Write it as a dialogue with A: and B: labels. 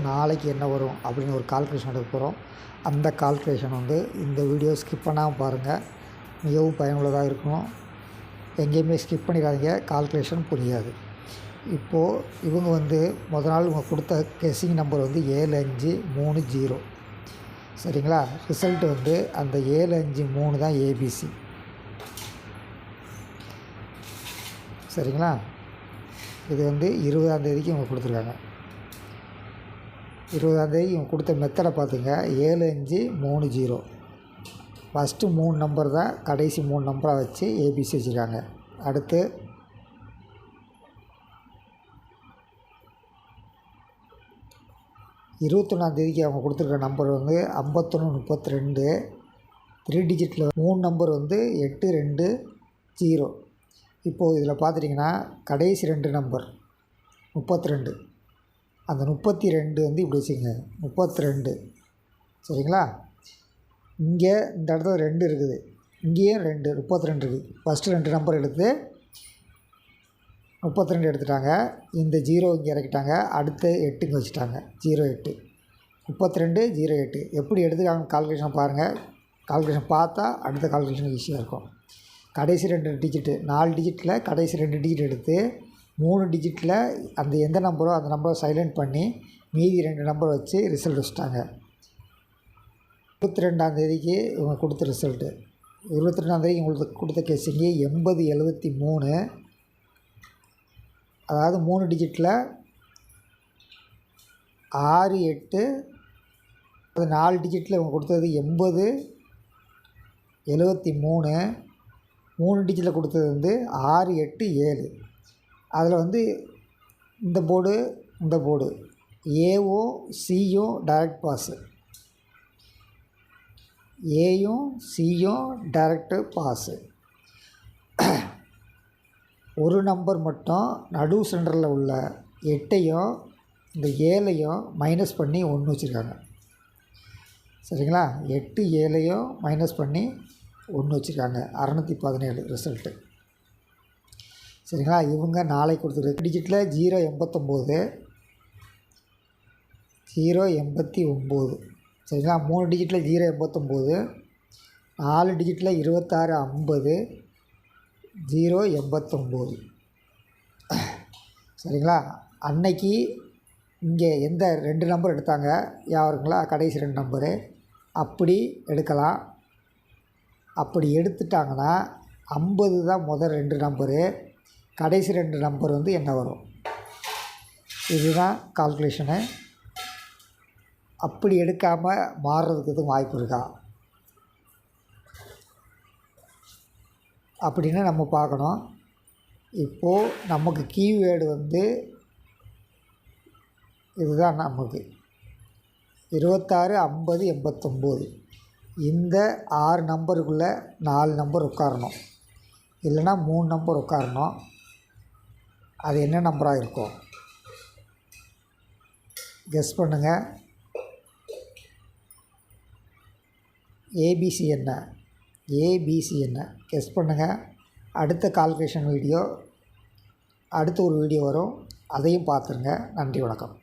A: நாளைக்கு என்ன வரும் அப்படின்னு ஒரு கால்குலேஷன் எடுக்க போகிறோம். அந்த கால்குலேஷன் வந்து இந்த வீடியோ ஸ்கிப் பண்ணாமல் பாருங்கள், மிகவும் பயனுள்ளதாக இருக்கும். எங்கேயுமே ஸ்கிப் பண்ணிடாதீங்க, கால்குலேஷன் புரியாது. இப்போது இவங்க வந்து முதல் நாள் இவங்க கொடுத்த கெஸ்ஸிங் நம்பர் வந்து 7530. சரிங்களா? ரிசல்ட்டு வந்து அந்த 753 தான் ஏபிசி. சரிங்களா? இது வந்து 20ஆந்தேதிக்கு இவங்க கொடுத்துருக்காங்க. 20ஆந்தேதி இவங்க கொடுத்த மெத்தடை பார்த்துங்க. 7530 ஃபஸ்ட்டு 3 நம்பர் தான் கடைசி 3 நம்பராக வச்சு ஏபிசி வச்சுருக்காங்க. அடுத்து 21ஆந்தேதிக்கு அவங்க கொடுத்துருக்க நம்பர் வந்து 5132. 3 டிஜிட்டில் 3 நம்பர் வந்து 820. இப்போது இதில் பார்த்துட்டிங்கன்னா கடைசி 2 நம்பர் 32. அந்த 32 வந்து இப்படி வச்சுக்கோங்க, 32. சரிங்களா? இங்கே இந்த இடத்துல 2 இருக்குது, இங்கேயும் 2, 32 இருக்குது. ஃபஸ்ட்டு 2 நம்பர் எடுத்து 32 எடுத்துட்டாங்க. இந்த 0 இங்கே இறக்கிட்டாங்க. அடுத்து 8 இங்கே வச்சுட்டாங்க. 08 32 08 எப்படி எடுத்துக்காங்க கால்குலேஷன் பாருங்கள். கால்குலேஷன் பார்த்தா அடுத்த கால்குலேஷன் ஈஸியாக இருக்கும். கடைசி 2 டிஜிட்டு 4 டிஜிட்டில் கடைசி 2 டிஜிட் எடுத்து 3 டிஜிட்டில் அந்த எந்த நம்பரோ அந்த நம்பரை சைலண்ட் பண்ணி மீதி 2 நம்பர் வச்சு ரிசல்ட் வச்சுட்டாங்க. 22ஆந்தேதிக்கு இவங்க கொடுத்த ரிசல்ட்டு. 22ஆந்தேதிக்கு உங்களுக்கு கொடுத்த கேஸிங்கு 8073. அதாவது 3 டிஜிட்டில் 68. அது 4 டிஜிட்டில் இவங்க கொடுத்தது 8073. 3 டிஜிட்டில் கொடுத்தது வந்து 687. அதில் வந்து இந்த போர்டு ஏஓ சியும் டைரக்ட் பாஸு, ஏயும் சியும் டைரக்டு பாஸு. ஒரு நம்பர் மட்டும் நடு சென்டரில் உள்ள 8ஐயும் இந்த 7ஐயும் மைனஸ் பண்ணி 1 வச்சுருக்காங்க. சரிங்களா? 8 7ஐயும் மைனஸ் பண்ணி 1 வச்சுருக்காங்க. 617 ரிசல்ட்டு. சரிங்களா? இவங்க நாளைக்கு கொடுத்துருக்கு டிஜிட்டில் 089. சரிங்களா? 3 டிஜிட்டில் 089. 4 டிஜிட்டில் 2650. 089. சரிங்களா? அன்னைக்கு இங்கே எந்த 2 நம்பர் எடுத்தாங்க யாருங்களா? கடைசி 2 நம்பரு அப்படி எடுக்கலாம். அப்படி எடுத்துட்டாங்கன்னா 50 தான் முதல் 2 நம்பரு, கடைசி 2 நம்பர் வந்து என்ன வரும்? இதுதான் கால்குலேஷனு. அப்படி எடுக்காமல் மாறுறதுக்கு எதுவும் வாய்ப்பு இருக்கா அப்படின்னு நம்ம பார்க்கணும். இப்போது நமக்கு கீவேர்டு வந்து இதுதான். நமக்கு 26 50 89 இந்த 6 நம்பருக்குள்ளே 4 நம்பர் உட்காரணும், இல்லைன்னா 3 நம்பர் உட்காரணும். அது என்ன நம்பராக இருக்கும் கெஸ் பண்ணுங்கள். ஏபிசி என்ன கெஸ் பண்ணுங்கள். அடுத்த கால்குலேஷன் வீடியோ அடுத்த ஒரு வீடியோ வரும், அதையும் பார்த்துருங்க. நன்றி, வணக்கம்.